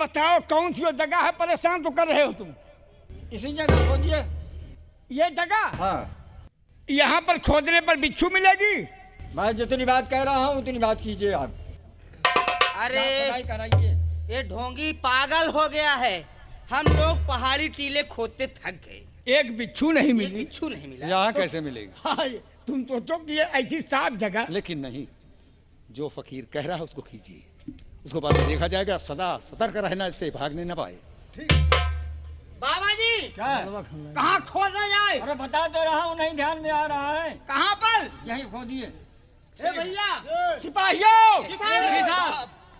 बताओ कौन सी जगह है परेशान तो कर रहे हो तुम? इसी जगह खोजिए। ये जगह? हाँ यहाँ पर खोदने पर बिच्छू मिलेगी? मैं जितनी बात कह रहा हूँ उतनी बात कीजिए आप। अरे कराइए। ये ढोंगी पागल हो गया है। हम लोग पहाड़ी टीले खोदते थक गए, एक बिच्छू नहीं ये मिली। बिच्छू नहीं मिला। यहाँ कैसे मिलेगी? हाँ, तुम सोचो कि ये ऐसी साफ जगह। लेकिन नहीं, जो फकीर कह रहा है उसको कीजिए, उसको बाद में देखा जाएगा। सदा सतर्क रहना, इससे भागने न पाए। बाबा जी क्या? कहाँ खोदना जाए? अरे बता तो रहा हूँ, नहीं ध्यान में आ रहा है। कहाँ पर? यही खोदिए। ए भैया, सिपाहियों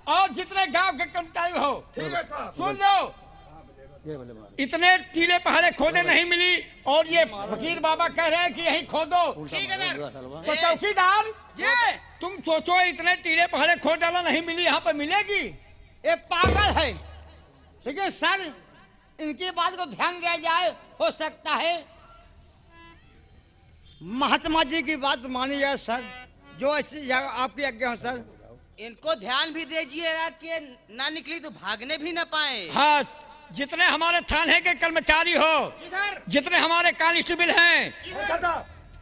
और जितने गांव के कर्मचारी हो, ठीक है साहब। सुन लो, इतने टीले पहाड़े खोदे नहीं मिली और ये फकीर बाबा कह रहे हैं कि यही खोदो। तो चौकीदार ये तुम सोचो, इतने टीले पहाड़े खोद डाला, नहीं मिली, यहाँ पर मिलेगी? ये पागल है। लेकिन सर, इनकी बात को ध्यान दिया जाए, हो सकता है महात्मा जी की बात मानी जाए सर, जो ऐसी जगह आपकी आज्ञा हो सर। इनको ध्यान भी दीजिएगा कि ना निकली तो भागने भी ना पाए। हाँ, जितने हमारे थाने के कर्मचारी हो, जितने हमारे कांस्टेबल हैं,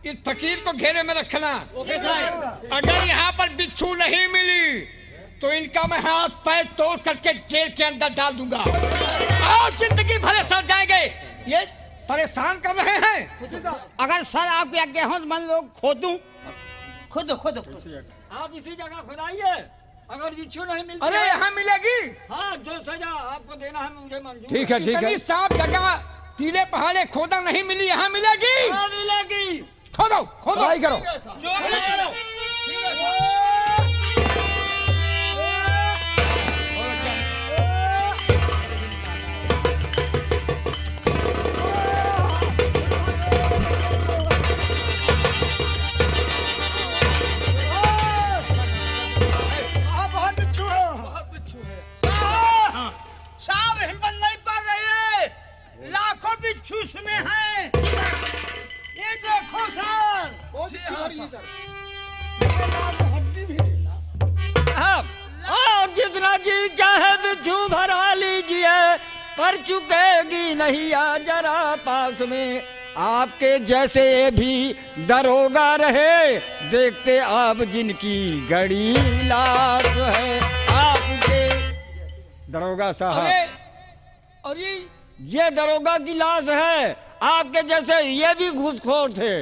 इस फकीर को घेरे में रखना। अगर यहाँ पर बिच्छू नहीं मिली तो इनका मैं हाथ पैर तोड़ करके जेल के अंदर डाल दूंगा और जिंदगी भर सड़ जाएंगे। ये परेशान कर रहे हैं। अगर सर आपकी आज्ञा हो तो मैं लोग खोदूं। खुद खुद आप इसी जगह खुदाइए। अगर बिच्छू नहीं मिलती अरे यहाँ मिलेगी। हाँ, जो सजा आपको देना है मुझे मंजूर। ठीक है, ठीक है। इतनी साफ जगह टीले पहाड़े खोदा नहीं मिली, यहाँ मिलेगी। हाँ मिलेगी। खोदो खोदो, खुदाई करो। जो करो। साहब हिम्मत नहीं पड़ रही है, लाखों बिच्छू इसमें हैं। ये देखो सर। साहब, आप जितना जी चाहे बिच्छू भरा लीजिए, पर चुकेगी नहीं आ जरा पास में। आपके जैसे भी दरोगा रहे, देखते आप जिनकी गड़ी लाश है। आपके दरोगा साहब, और ये दरोगा की लाश है। आपके जैसे ये भी घूसखोर थे।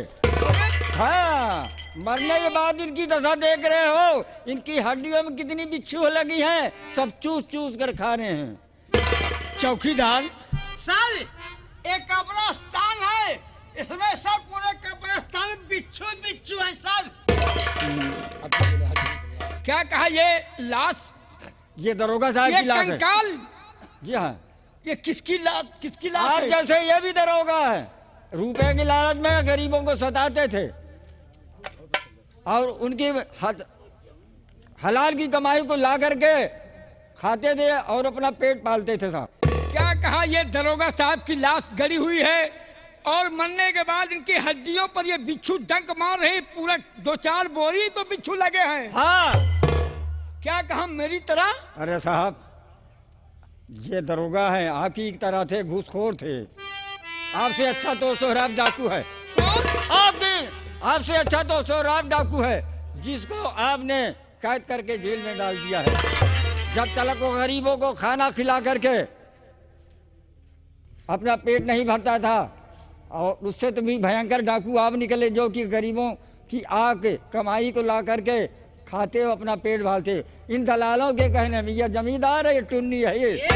हाँ, मरने के बाद इनकी दशा देख रहे हो। इनकी हड्डियों में कितनी बिच्छू लगी हैं, सब चूस चूस कर खा रहे हैं। चौकीदार सर, एक कब्रिस्तान है, इसमें सब पूरे कब्रिस्तान में बिच्छू बिच्छू है सर। क्या कहा? ये लाश, ये दरोगा साहब ये की लाश है। कंकाल, जी हाँ, ये किसकी लाश आप है? जैसे ये भी दरोगा है। रुपए की लालच में गरीबों को सताते थे और उनकी हलाल की कमाई को ला करके खाते थे और अपना पेट पालते थे साहब। क्या कहा? ये दरोगा साहब की लाश गड़ी हुई है और मरने के बाद इनकी हड्डियों पर ये बिच्छू डंक मार रहे, पूरा 2-4 बोरी तो बिच्छू लगे हैं। हाँ, क्या कहा? मेरी तरह? अरे साहब, ये दरोगा है, आप ही की तरह थे, घूसखोर थे। आपसे अच्छा तो सोहराब डाकू है। आपसे अच्छा तो सोहराब डाकू है, जिसको आपने कैद करके जेल में डाल दिया है। जब तक वो गरीबों को खाना खिला करके अपना पेट नहीं भरता था, और उससे तो भी भयंकर डाकू आप निकले, जो कि गरीबों की आग कमाई को ला करके खाते हो, अपना पेट भालते। इन दलालों के कहने में ये जमींदार है, ये टुन्नी है। ये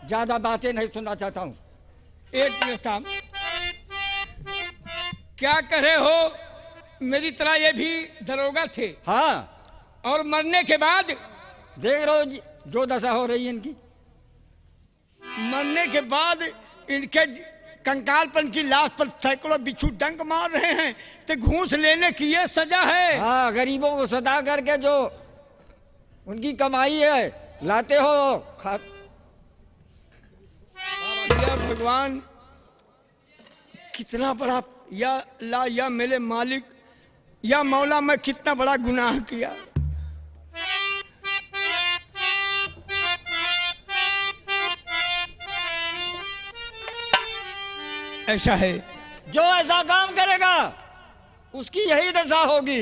ज्यादा बातें नहीं सुनना चाहता हूँ। एक मिनट साहब, क्या कह रहे हो? मेरी तरह ये भी दरोगा थे? हाँ, और मरने के बाद देख रहे हो जो दशा हो रही है इनकी। मरने के बाद इनके कंकालपन की लाश पर सैकड़ों बिच्छू डंक मार रहे हैं, तो घूस लेने की ये सजा है। हाँ, गरीबों को सता करके जो उनकी कमाई है लाते हो या भगवान, कितना बड़ा, या अल्लाह, या मेरे मालिक, या मौला, मैं कितना बड़ा गुनाह किया। ऐसा है। जो ऐसा काम करेगा उसकी यही दशा होगी,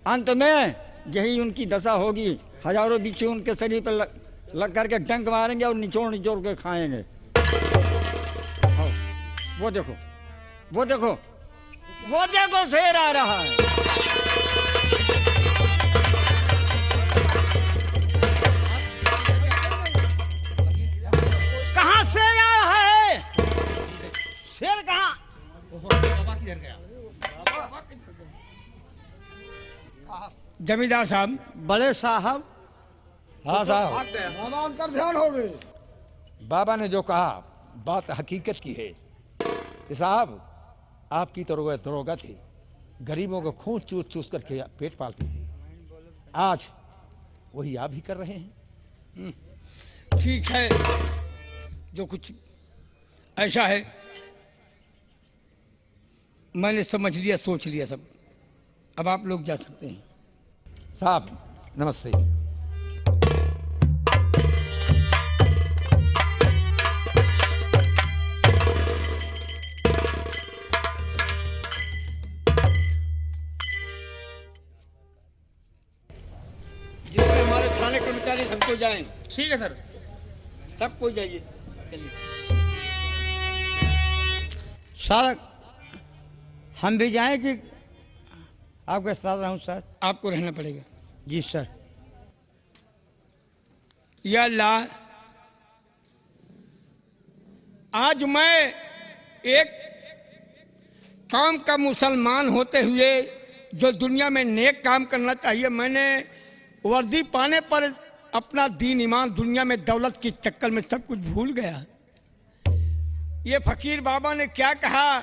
अंत में यही उनकी दशा होगी। हजारों बिच्छू उनके शरीर पर लग करके डंक मारेंगे और निचोड़ निचोड़ के खाएंगे। हाँ, वो देखो वो देखो वो देखो, शेर आ रहा है। कहाँ शेर आ रहा है? शेर कहाँ? जमींदार साहब, बड़े साहब। हाँ साहब, मामा अंतर ध्यान हो गए। बाबा ने जो कहा बात हकीकत की है कि साहब आपकी तो दरोगा थी, गरीबों को खून चूस चूस करके पेट पालती थी। आज वही आप भी कर रहे हैं। ठीक है, जो कुछ ऐसा है मैंने समझ लिया, सोच लिया सब। अब आप लोग जा सकते हैं। साहब नमस्ते। जितने हमारे थाने कर्मचारी सबको जाएं। ठीक है सर। सबको जाइए। सर हम भी जाएं कि आपके साथ रहूं सर? आपको रहना पड़ेगा। जी सर। या अल्लाह, आज मैं एक काम का मुसलमान होते हुए जो दुनिया में नेक काम करना चाहिए, मैंने वर्दी पाने पर अपना दीन ईमान दुनिया में दौलत के चक्कर में सब कुछ भूल गया। ये फकीर बाबा ने क्या कहा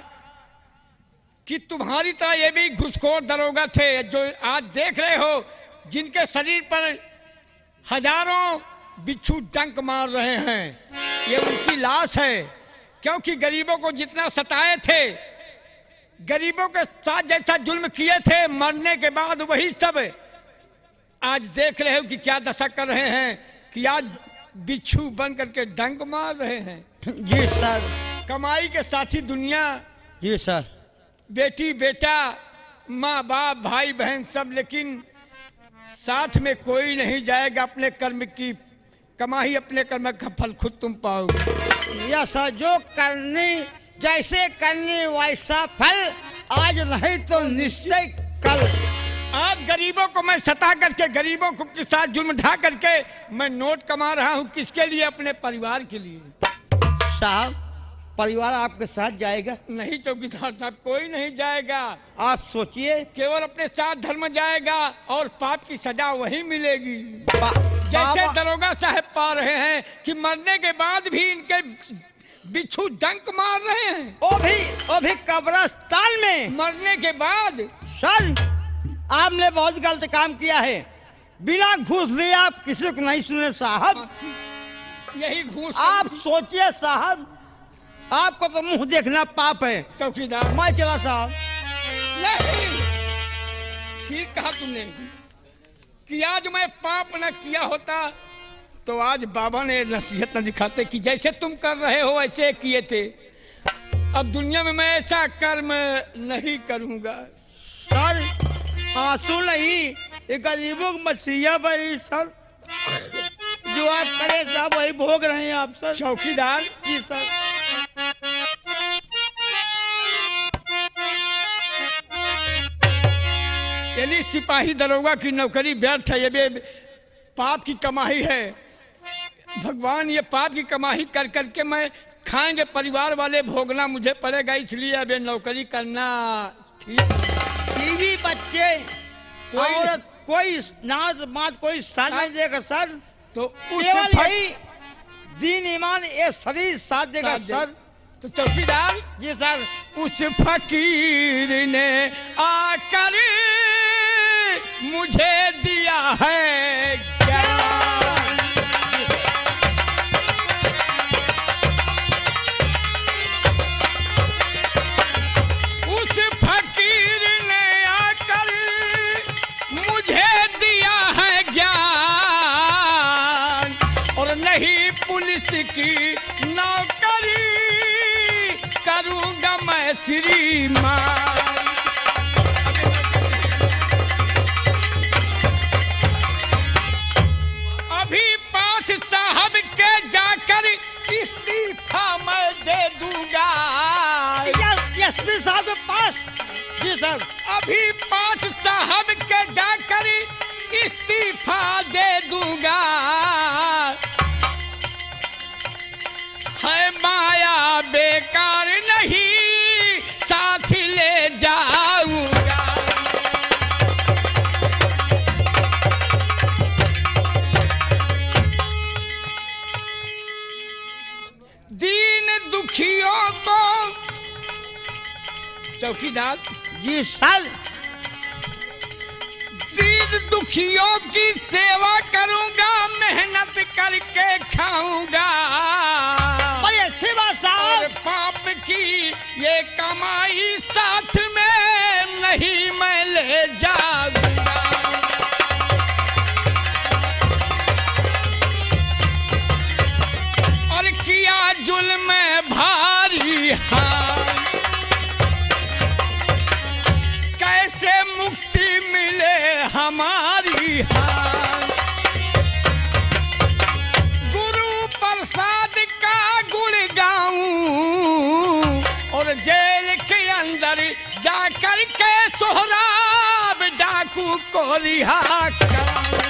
कि तुम्हारी तरह ये भी घुसखोर दरोगा थे, जो आज देख रहे हो जिनके शरीर पर हजारों बिच्छू डंक मार रहे हैं, ये उनकी लाश है। क्योंकि गरीबों को जितना सताए थे, गरीबों के साथ जैसा जुल्म किए थे, मरने के बाद वही सब आज देख रहे हो कि क्या दशा कर रहे हैं, कि आज बिच्छू बन करके डंक मार रहे हैं। जी सर। कमाई के साथी दुनिया, जी सर। बेटी बेटा, माँ बाप, भाई बहन सब, लेकिन साथ में कोई नहीं जाएगा। अपने कर्म की कमाई, अपने कर्म का फल खुद तुम पाओगे। या सर, जो करनी जैसे करनी वैसा फल, आज नहीं तो निश्चय कल। आज गरीबों को मैं सता करके, गरीबों को के साथ जुल्म ढा करके मैं नोट कमा रहा हूँ। किसके लिए? अपने परिवार के लिए। साहब परिवार आपके साथ जाएगा? नहीं चौकीदार साहब, कोई नहीं जाएगा। आप सोचिए, केवल अपने साथ धर्म जाएगा और पाप की सजा वही मिलेगी। जैसे दरोगा साहब पा रहे हैं कि मरने के बाद भी इनके बिच्छू डंक मार रहे हैं, वो भी कब्रिस्तान में। मरने के बाद। सर आपने बहुत गलत काम किया है। बिना घूस लिए आप किसी को नहीं सुने साहब। यही घूस। आप सोचिए साहब, आपको तो मुंह देखना पाप है। चौकीदार, मैं चला साहब। नहीं, ठीक कहा तुमने कि आज मैं पाप न किया होता तो आज बाबा ने नसीहत न दिखाते कि जैसे तुम कर रहे हो ऐसे किए थे। अब दुनिया में मैं ऐसा कर्म नहीं करूंगा। सर आंसू नहीं, ये गरीबों की मसीहा बड़ी सर। जो आप करे साहब वही भोग रहे हैं आप सर। चौकीदार जी सर। यानी सिपाही दरोगा की नौकरी व्यर्थ है, ये भी पाप की कमाई है। भगवान, ये पाप की कमाई कर करके मैं खाएंगे परिवार वाले, भोगना मुझे पड़ेगा, इसलिए अब ये नौकरी करना ठीक। बीवी बच्चे औरत कोई नाज मात कोई साथ नहीं देगा सर। तो केवल यही दीन ईमान ये शरीर साथ देगा सर। तो चौकीदार जी सर। उस फकीर ने आकर मुझे दिया है ज्ञान। उस फकीर ने आकर मुझे दिया है ज्ञान, और नहीं पुलिस की नौकरी करूं श्रीमान। अभी पास साहब के जाकर इस्तीफा मैं दे दूंगा। एसपी साहब के पास? जी सर। अभी पास साहब के जाकर इस्तीफा दे दूंगा। है माया बेकार नहीं, साथ ले जाऊंगा। दीन दुखियों को चौकीदार जी सर। दीन दुखियों की सेवा करूंगा, मेहनत करके खाऊंगा। बड़ी अच्छी बात और साहब। पाप की ये कमाई साथ में नहीं मैं ले जाऊंगा। और किया जुल्म भारी हार, कैसे मुक्ति मिले हमारी हार। गुरु प्रसाद का गुण गाऊं और जेल के अंदर जाकर के सोहराब डाकू को रिहा कराऊं।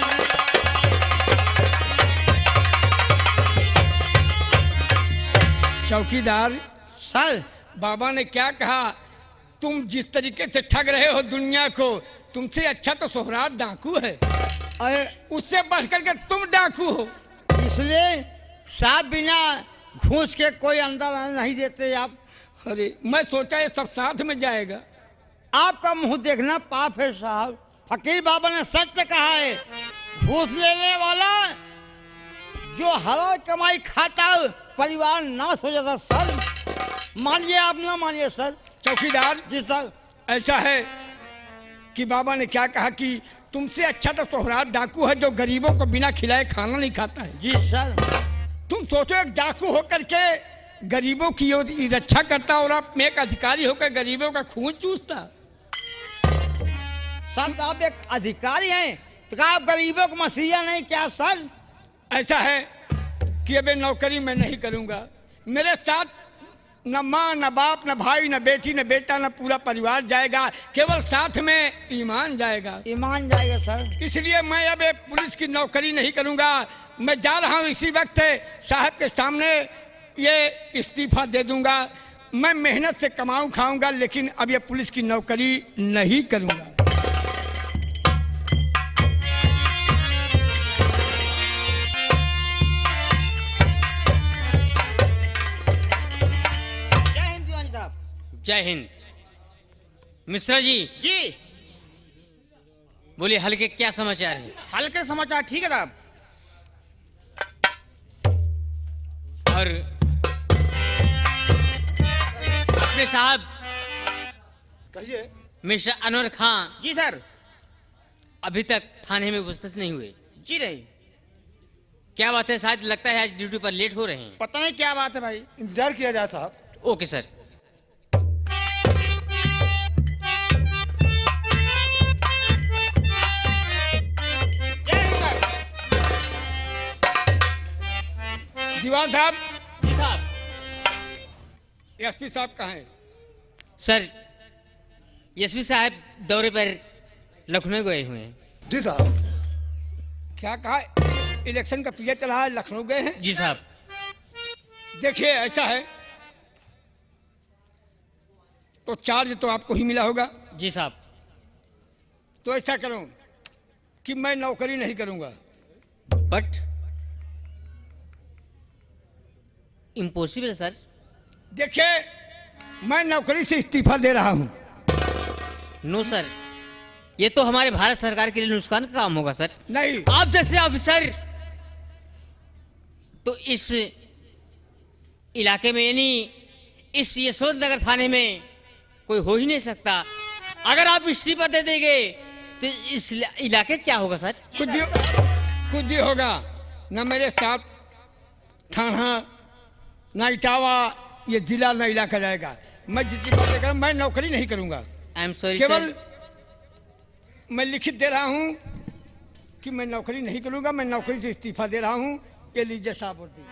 चौकीदार सर बाबा ने क्या कहा, तुम जिस तरीके से ठग रहे हो दुनिया को, तुमसे अच्छा तो सोहराब डाकू है, अरे उससे बढ़ करके तुम डाकू हो। इसलिए साहब बिना घूस के कोई अंदर आने नहीं देते आप। अरे मैं सोचा ये सब साथ में जाएगा। आपका मुंह देखना पाप है साहब। फकीर बाबा ने सत्य कहा है, घूस लेने वाला जो हलाल कमाई खाता है, परिवार नाश हो जाता। सर मानिए आप ना मानिए सर। चौकीदार जी सर। ऐसा है कि बाबा ने क्या कहा कि तुमसे अच्छा तो सोहराब डाकू है जो गरीबों को बिना खिलाए खाना नहीं खाता है। जी सर। तुम सोचो एक डाकू होकर के गरीबों की रक्षा करता और आप में एक अधिकारी होकर गरीबों का खून चूसता। सर आप एक अधिकारी हैं तो क्या आप गरीबों को मसीहा नहीं क्या सर? ऐसा है कि अबे नौकरी मैं नहीं करूंगा। मेरे साथ न माँ न बाप न भाई न बेटी न बेटा न पूरा परिवार जाएगा, केवल साथ में ईमान जाएगा। ईमान जाएगा सर। इसलिए मैं अब एक पुलिस की नौकरी नहीं करूंगा। मैं जा रहा हूं इसी वक्त साहब के सामने ये इस्तीफा दे दूंगा। मैं मेहनत से कमाऊं खाऊंगा, लेकिन अब ये पुलिस की नौकरी नहीं करूंगा। जय हिंद। मिश्रा जी जी बोलिए, हल्के क्या समाचार है? हल्के समाचार ठीक है साहब। और अपने साहब कहिए। मिस्टर अनवर खान जी सर। अभी तक थाने में उपस्थित नहीं हुए। जी नहीं, क्या बात है? शायद लगता है आज ड्यूटी पर लेट हो रहे हैं। पता नहीं क्या बात है भाई। इंतजार किया जाए साहब। Okay sir. दीवान साहब, जी साहब। एसपी साहब कहाँ हैं? सर एसपी साहब दौरे पर लखनऊ गए हुए हैं। जी साहब। क्या कहा? इलेक्शन का पीरियड चला है, लखनऊ गए हैं। जी साहब। देखिए ऐसा है तो चार्ज तो आपको ही मिला होगा। जी साहब। तो ऐसा करो कि मैं नौकरी नहीं करूंगा। But impossible sir. देखिए मैं नौकरी से इस्तीफा दे रहा हूं। नो सर, ये तो हमारे भारत सरकार के लिए नुकसान का काम होगा सर। नहीं, आप जैसे ऑफिसर तो इस इलाके में यानी इस यशवंत नगर थाने में कोई हो ही नहीं सकता। अगर आप इस्तीफा दे देंगे तो इस इलाके क्या होगा सर? कुछ भी होगा न मेरे साथ थाना न इटावा ये जिला न इलाका जाएगा। मैं जितनी बातें मगर मैं नौकरी नहीं करूंगा। आई एम सॉरी केवल सर। मैं लिखित दे रहा हूं कि मैं नौकरी नहीं करूंगा, मैं नौकरी से इस्तीफा दे रहा हूं। ये लीजिए साहब वर्दी।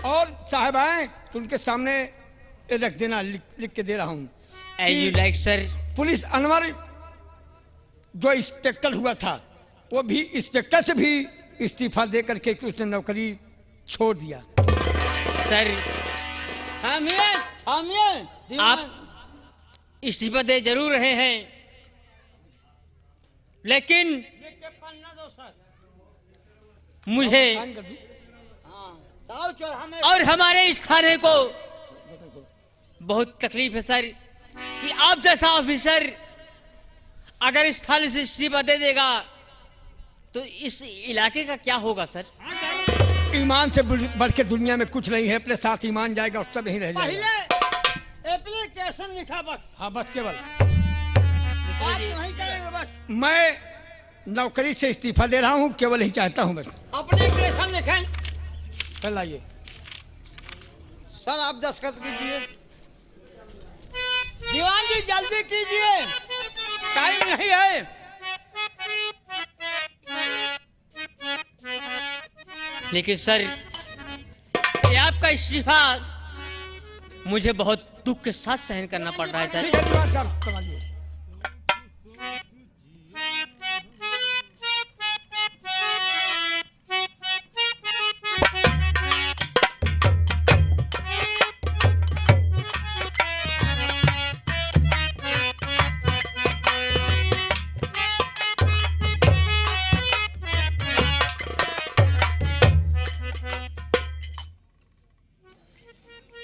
और साहब आए तो उनके सामने ये रख देना, लिख के दे रहा हूं। As you like sir. Police Anwar जो इंस्पेक्टर हुआ था वो भी इंस्पेक्टर से भी इस्तीफा दे करके उसने नौकरी छोड़ दिया। सर थामिए थामिए। आप इस्तीफा दे जरूर रहे हैं, लेकिन पन्ना दो सर। मुझे ताऊ चल हमें और हमारे इस थाने को बहुत तकलीफ है सर कि आप जैसा ऑफिसर अगर इस थाने से इस्तीफा दे देगा तो इस इलाके का क्या होगा सर? ईमान से बढ़ के दुनिया में कुछ नहीं है। अपने साथ ईमान जाएगा और सब यहीं रह पहले जाएगा। एप्लीकेशन लिखा बस, हाँ बस केवल बात नहीं करेंगे बस। मैं नौकरी से इस्तीफा दे रहा हूँ, केवल ही चाहता हूँ बस। अपने एप्लीकेशन लिखें। कल आइए सर आप दस्तखत कीजिए। दीवान जी जल्दी कीजिए, टाइम नहीं है। लेकिन सर ये आपका इस्तीफा मुझे बहुत दुख के साथ सहन करना पड़ रहा है सर। ठीक है दीवान साहब समझिए।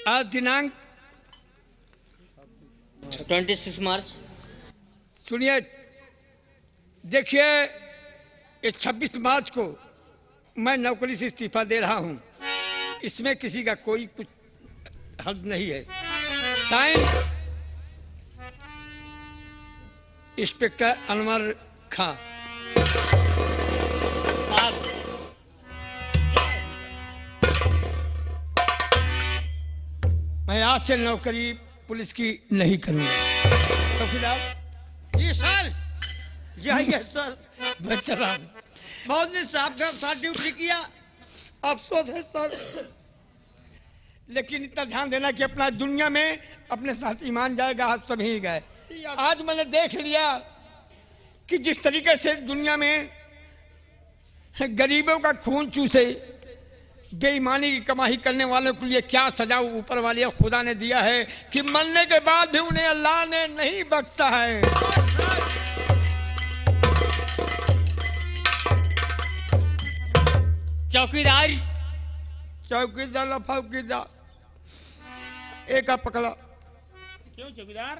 आज दिनांक 26 मार्च। सुनिए, देखिए ये 26 मार्च को मैं नौकरी से इस्तीफा दे रहा हूं। इसमें किसी का कोई कुछ हद नहीं है। साइन इंस्पेक्टर अनवर खां। आप मैं आज से नौकरी पुलिस की नहीं करूंगा। चौकीदार जी सर, जाइए सर। मैं चला हूं। मौलवी साहब का साथ ड्यूटी किया, अफसोस है सर। लेकिन इतना ध्यान देना कि अपना दुनिया में अपने साथ ईमान जाएगा। आज सभी गए। आज मैंने देख लिया कि जिस तरीके से दुनिया में गरीबों का खून चूसे, बेईमानी की कमाई करने वालों के लिए क्या सजा ऊपर वाले खुदा ने दिया है कि मरने के बाद भी उन्हें अल्लाह ने नहीं बख्शा है। चौकीदार चौकीदार लफाउकीदार एक आ पकड़ा, क्यों चौकीदार?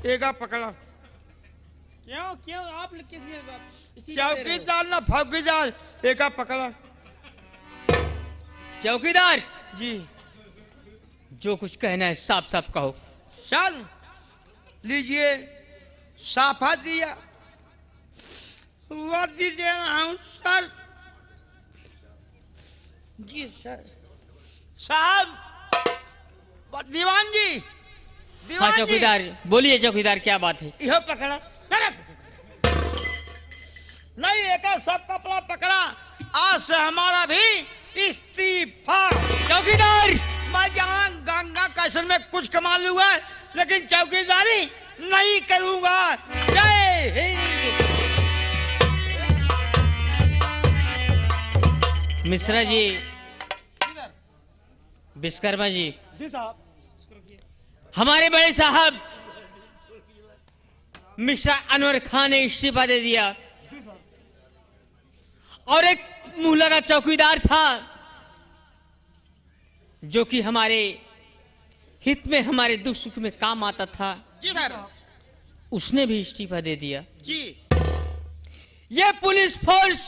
एक आ पकड़ा। क्यों क्यों आप चौकीदार लफाउकीदार एक आ पकड़ा। चौकीदार जी जो कुछ कहना है साफ साफ कहो। चल लीजिए, साफा दिया, वर्दी दे रहा हूँ सर। जी सर। साहब, दीवान जी, हाँ दीवान जी, चौकीदार बोलिए। चौकीदार क्या बात है? यह पकड़ा नहीं, एक सब कपड़ा पकड़ा। आज से हमारा भी इस्तीफा। चौकीदार मैं जहाँ गंगा कैसन में कुछ कमा लूंगा, लेकिन चौकीदारी नहीं करूंगा। जय हिंद। मिश्रा जी, विश्वकर्मा जी, जी साहब। हमारे बड़े साहब मिश्रा अनवर खान ने इस्तीफा दे दिया और एक मुहल्ला का चौकीदार था जो कि हमारे हित में, हमारे दुख सुख में काम आता था, जी सर। उसने भी इस्तीफा दे दिया। जी यह पुलिस फोर्स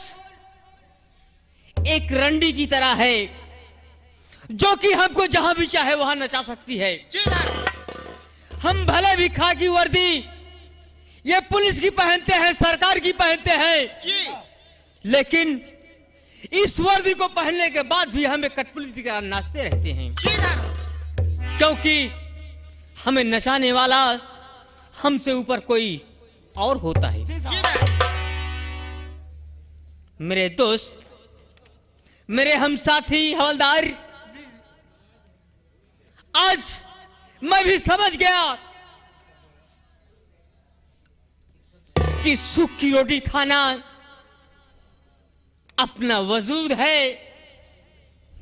एक रंडी की तरह है जो कि हमको जहां भी चाहे वहां नचा सकती है। जी सर। हम भले भी खाकी वर्दी ये पुलिस की पहनते हैं, सरकार की पहनते हैं, जी लेकिन इस वर्दी को पहनने के बाद भी हमें कठपुतली की तरह नाचते रहते हैं, जी सर। क्योंकि हमें नचाने वाला हमसे ऊपर कोई और होता है। मेरे दोस्त, मेरे हम साथी हवलदार, आज मैं भी समझ गया कि सुख की रोटी खाना अपना वजूद है,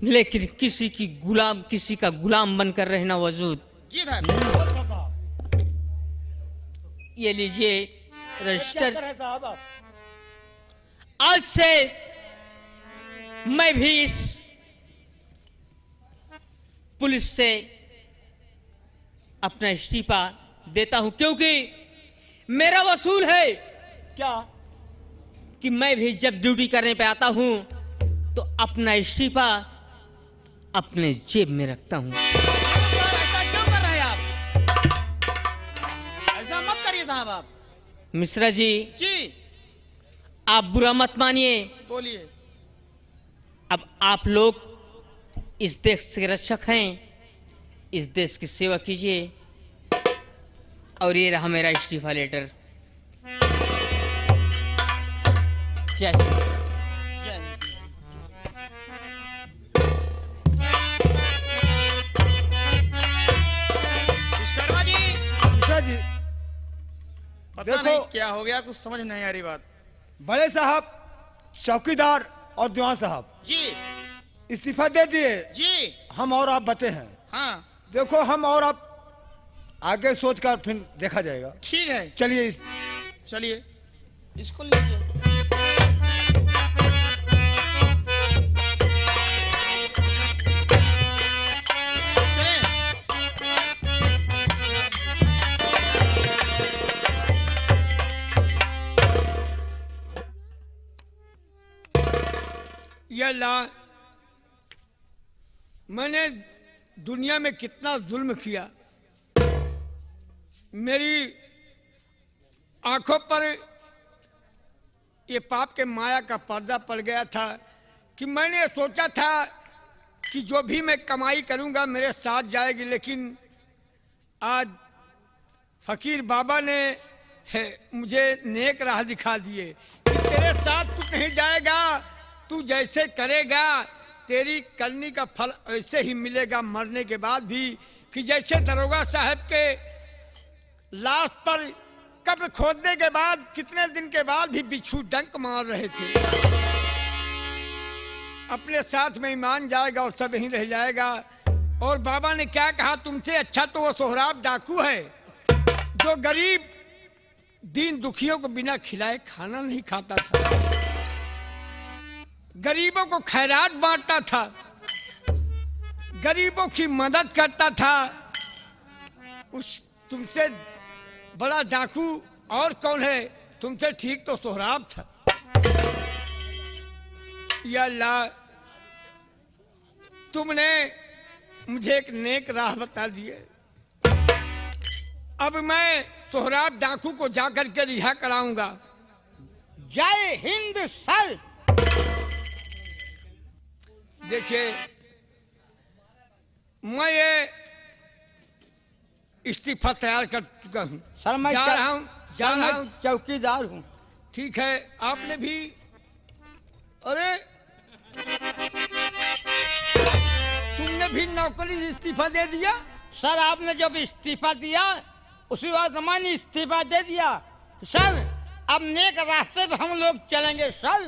लेकिन किसी का गुलाम बनकर रहना वजूद। ये लीजिए रजिस्टर। आज से मैं भी इस पुलिस से अपना इस्तीफा देता हूं, क्योंकि मेरा वसूल है क्या कि मैं भी जब ड्यूटी करने पे आता हूं तो अपना इस्तीफा अपने जेब में रखता हूं। ऐसा क्यों कर रहे हैं आप? ऐसा मत करिए साहब आप। मिश्रा जी, आप बुरा मत मानिए। बोलिए। अब आप लोग इस देश के रक्षक हैं, इस देश की सेवा कीजिए। और ये रहा मेरा इस्तीफा लेटर। जय हिंद। विश्वकर्मा जी, मिश्रा जी, पता देखो- नहीं क्या हो गया, कुछ समझ नहीं आ रही बात। बड़े साहब, चौकीदार और दीवान साहब जी इस्तीफा दे दिए। जी। हम और आप बचे हैं। हाँ देखो, हम और आप आगे सोचकर फिर देखा जाएगा। ठीक है, चलिए। चलिए इसको लीजिए। चलें। या अल्लाह, मैंने दुनिया में कितना जुल्म किया। मेरी आंखों पर ये पाप के माया का पर्दा पड़ गया था कि मैंने सोचा था कि जो भी मैं कमाई करूंगा मेरे साथ जाएगी, लेकिन आज फकीर बाबा ने मुझे नेक राह दिखा दिए कि तेरे साथ कुछ नहीं जाएगा, तू जैसे करेगा तेरी करनी का फल ऐसे ही मिलेगा मरने के बाद भी। कि जैसे दरोगा साहब के लाश पर कब्र खोदने के बाद कितने दिन के बाद भी बिच्छू डंक मार रहे थे, अपने साथ में ईमान जाएगा और सब यहीं रह जाएगा। और बाबा ने क्या कहा, तुमसे अच्छा तो वो सोहराब डाकू है जो गरीब दीन दुखियों को बिना खिलाए खाना नहीं खाता था, गरीबों को खैरात बांटता था, गरीबों की मदद करता था। उस तुमसे बड़ा डाकू और कौन है? तुमसे ठीक तो सोहराब था। या अल्लाह, तुमने मुझे एक नेक राह बता दिए। अब मैं सोहराब डाकू को जाकर के रिहा कराऊंगा। जय हिंद सर। देखिए, मैं ये इस्तीफा तैयार कर चुका हूँ। सर मैं जा रहा हूँ। चौकीदार हूँ। ठीक है, आपने भी। अरे, तुमने भी नौकरी से इस्तीफा दे दिया? सर आपने जब इस्तीफा दिया उसी बात मैंने इस्तीफा दे दिया। सर अब नेक रास्ते पे हम लोग चलेंगे सर,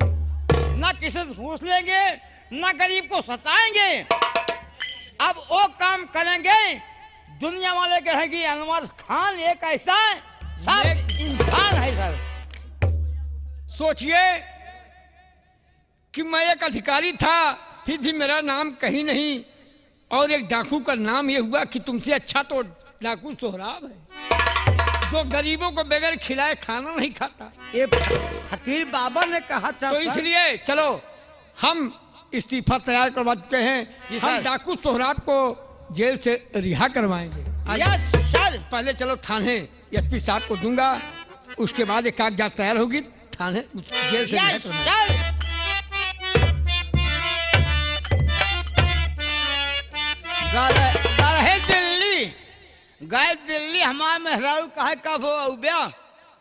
ना किसी से घूस लेंगे, ना गरीब को सताएंगे। अब वो काम करेंगे दुनिया वाले कहेंगे अनवर खान एक ऐसा सब इंसान है। सर सोचिए कि मैं एक अधिकारी था, फिर भी मेरा नाम कहीं नहीं, और एक डाकू का नाम ये हुआ कि तुमसे अच्छा तो डाकू सोहराब है जो गरीबों को बगैर खिलाए खाना नहीं खाता। ये फकीर बाबा ने कहा था। तो इसलिए चलो हम इस्तीफा तैयार करवा चुके हैं। हम सर। डाकू सोहराब को जेल से रिहा करवाएंगे। Yes sir. पहले चलो थाने एसपी साहब को दूंगा, उसके बाद एक कागजात तैयार होगी, थाने जेल से रिहा यस करवाएंगे। सर। गा रहे दिल्ली, गए दिल्ली हमारे मेहरारू कहे कब हो अउबिया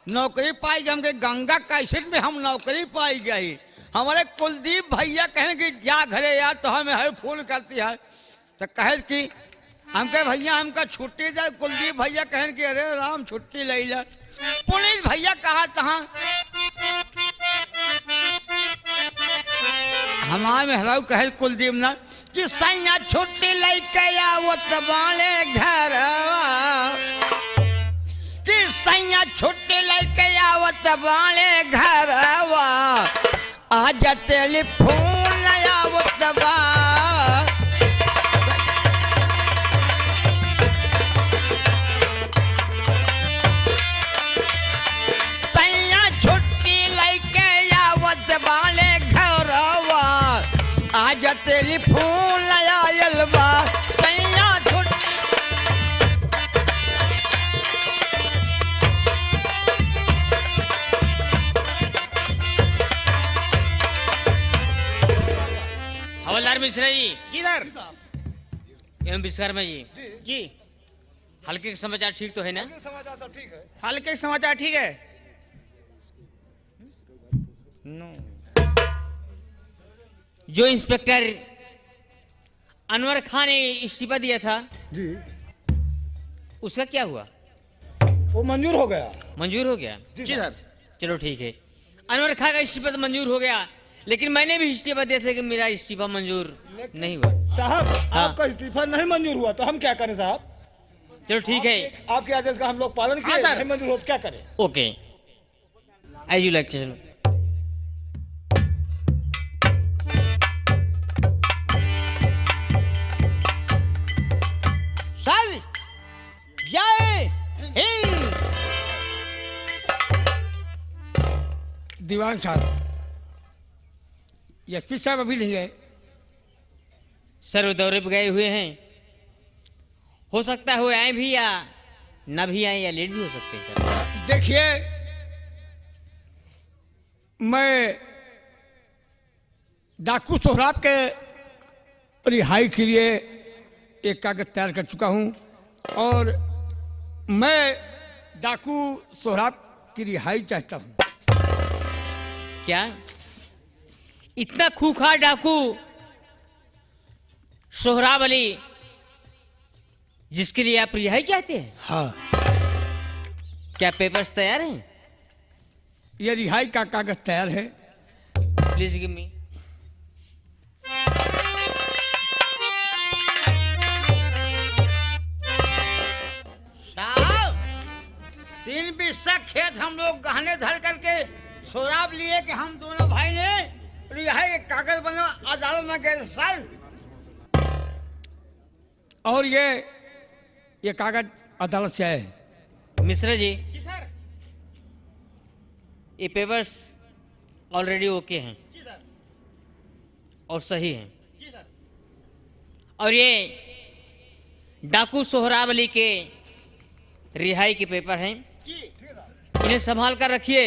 नौकरी पाई जम के गंगा कैसेट में हम नौकरी पाई गई। हमारे कुलदीप भैया कहें कि जा घरे यार तो हमें हर फोन करती है तो कहे कि हमके भैया हमका छुट्टी दे। कुलदीप भैया कहें कि अरे राम छुट्टी ले ले। पुलिस भैया कहा तहाँ हमारे मेहरारू कहे कुलदीप ना कि सैया छुट्टी लेके आवत बाले घर कि सैया छुट्टी लेके आवत बाले घर आज टेलीफोन आवत बा। सैया छुट्टी लेके आवत बाले घरवा आज टेलीफोन आयल बा। सैया छुट्टी हवलदार मिश्रा जी किधर? एवं विश्वकर्मा जी जी हल्के के समाचार ठीक तो है ना? हल्के समाचार ठीक है। जो इंस्पेक्टर अनवर खान ने इस्तीफा दिया था जी उसका क्या हुआ? वो मंजूर हो गया। मंजूर हो गया? किधर? चलो ठीक है। अनवर खान का इस्तीफा तो मंजूर हो गया, लेकिन मैंने भी इस्तीफा दिया था कि मेरा इस्तीफा मंजूर नहीं हुआ। साहब हाँ। आपका इस्तीफा नहीं मंजूर हुआ तो हम क्या करें साहब? चलो ठीक है। आपके आदेश का हम लोग पालन हाँ, किए सर। नहीं मंजूर हो तो क्या करें? Okay as you like. चलो सर जय हिंद। दीवान साहब एसपी साहब अभी नहीं गए। सर वो दौरे पे गए हुए हैं, हो सकता है वो आए भी या ना भी आए या लेट भी हो सकते हैं सर। देखिए मैं डाकू सोहराब के रिहाई के लिए एक कागज तैयार कर चुका हूं और मैं डाकू सोहराब की रिहाई चाहता हूं। क्या इतना खूंखार डाकू सोहराब अली जिसके लिए आप रिहाई चाहते हैं? हाँ, क्या पेपर्स तैयार हैं? ये रिहाई का कागज तैयार है। Please give me. साहब 3 बिस्सा खेत हम लोग गहने धर करके शराब लिए कि हम दोनों भाई ने रिहाई के कागज बना अदालत में गए सर। और ये कागज अदालत से आए हैं। मिश्रा जी जी सर। ये पेपर्स ऑलरेडी ओके हैं जी सर। और सही हैं, जी सर। और ये डाकू सोहराब अली के रिहाई के पेपर हैं। जी इन्हें संभाल कर रखिए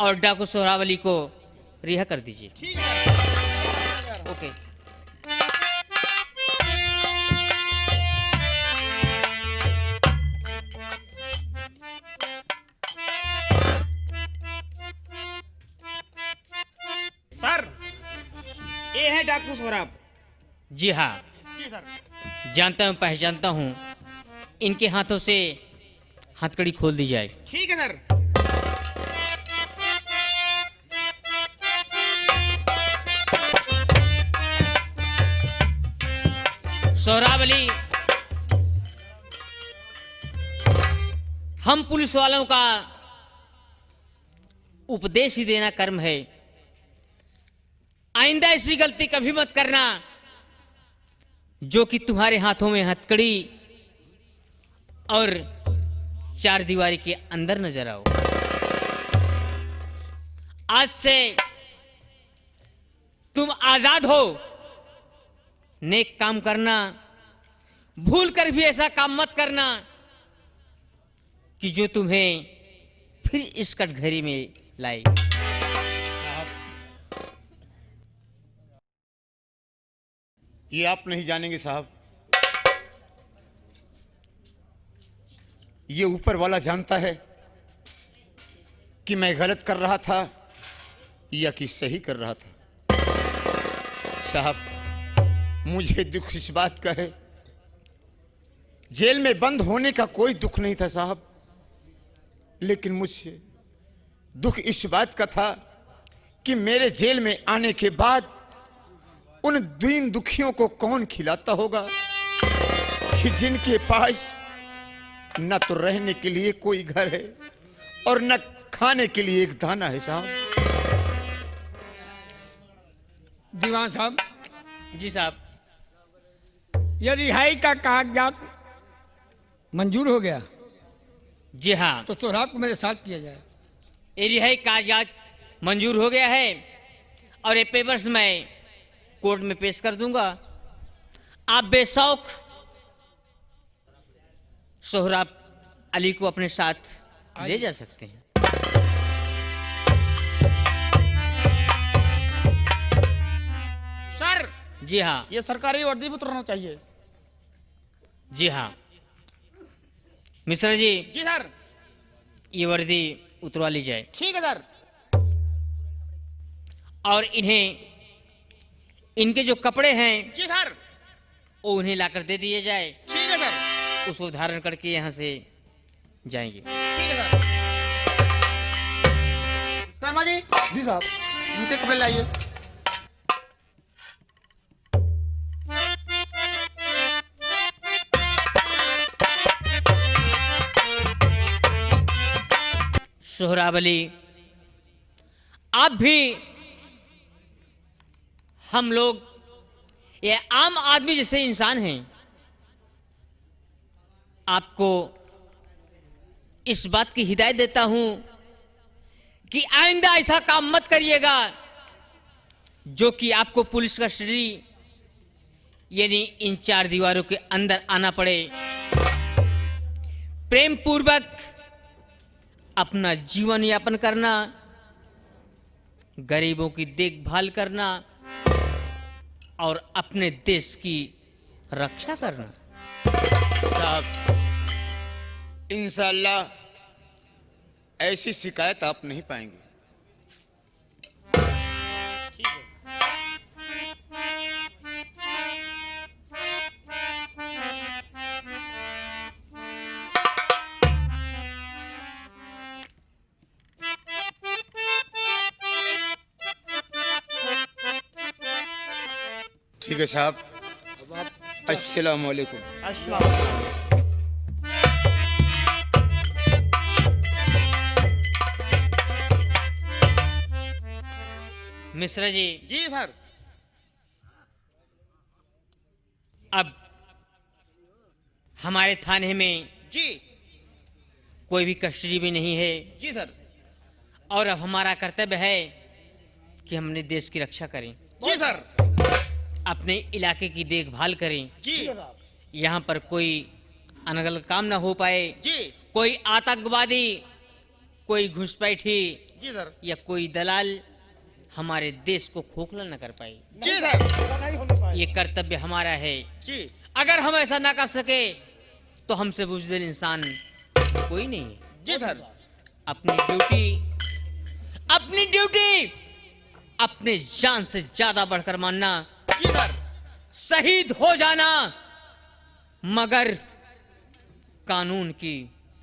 और डाकू सोहराब अली को रिहा कर दीजिए। ठीक है। ओके। सर ये है डाकू सोहराब। जी हाँ, जी सर। जानता हूँ, पहचानता हूँ। इनके हाथों से हथकड़ी खोल दी जाए। ठीक है सर। सोहराब अली, हम पुलिस वालों का उपदेश ही देना कर्म है। आइंदा ऐसी गलती कभी मत करना जो कि तुम्हारे हाथों में हथकड़ी और चार दीवारी के अंदर नजर आओ। आज से तुम आजाद हो। नेक काम करना, भूल कर भी ऐसा काम मत करना कि जो तुम्हें फिर इस कटघरे में लाए। ये आप नहीं जानेंगे साहब। ये ऊपर वाला जानता है कि मैं गलत कर रहा था या कि सही कर रहा था। साहब, मुझे दुख इस बात का है, जेल में बंद होने का कोई दुख नहीं था साहब, लेकिन मुझसे दुख इस बात का था कि मेरे जेल में आने के बाद उन दीन दुखियों को कौन खिलाता होगा कि जिनके पास न तो रहने के लिए कोई घर है और न खाने के लिए एक दाना है। साहब, दीवान साहब, जी साहब। ये रिहाई का कागजात मंजूर हो गया जी हाँ, तो सोहराब को मेरे साथ किया जाए। ये रिहाई कागजात मंजूर हो गया है और ये पेपर्स मैं कोर्ट में पेश कर दूंगा। आप बेशौक सोहराब अली को अपने साथ ले जा सकते हैं। सर, जी हाँ, ये सरकारी वर्दी भी उतरना चाहिए। जी हाँ मिश्रा जी, जी सर। ये वर्दी उतरवा ली जाए ठीक है सर। और इन्हें इनके जो कपड़े हैं जी सर। वो उन्हें लाकर दे दिए जाए, ठीक है सर। उसको धारण करके यहाँ से जाएंगे। ठीक है सर। शर्मा जी, जी साहब। इनके कपड़े लाइए। सोहराब अली, आप भी हम लोग ये आम आदमी जैसे इंसान हैं, आपको इस बात की हिदायत देता हूं कि आइंदा ऐसा काम मत करिएगा जो कि आपको पुलिस कस्टडी यानी इन 4 दीवारों के अंदर आना पड़े। प्रेम पूर्वक अपना जीवन यापन करना, गरीबों की देखभाल करना और अपने देश की रक्षा करना। साहब, इंशाअल्लाह ऐसी शिकायत आप नहीं पाएंगे। ठीक है साहब, अस्सलाम वालेकुम। मिश्रा जी, जी सर। अब हमारे थाने में जी कोई भी कस्टडी भी नहीं है जी सर। और अब हमारा कर्तव्य है कि हमने देश की रक्षा करें, जी सर। अपने इलाके की देखभाल करें, जी यहाँ पर कोई अनगल काम ना हो पाए, जी कोई आतंकवादी, कोई घुसपैठी जी सर। या कोई दलाल हमारे देश को खोखला न कर पाए। जी सर। ये कर्तव्य हमारा है। जी अगर हम ऐसा ना कर सके तो हमसे बुज़दिल इंसान कोई नहीं है। जी सर। अपनी ड्यूटी अपने जान से ज्यादा बढ़कर मानना, जी सर। शहीद हो जाना मगर कानून की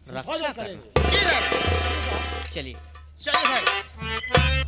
रक्षा करना। जी सर। चलिए। चलिए सर।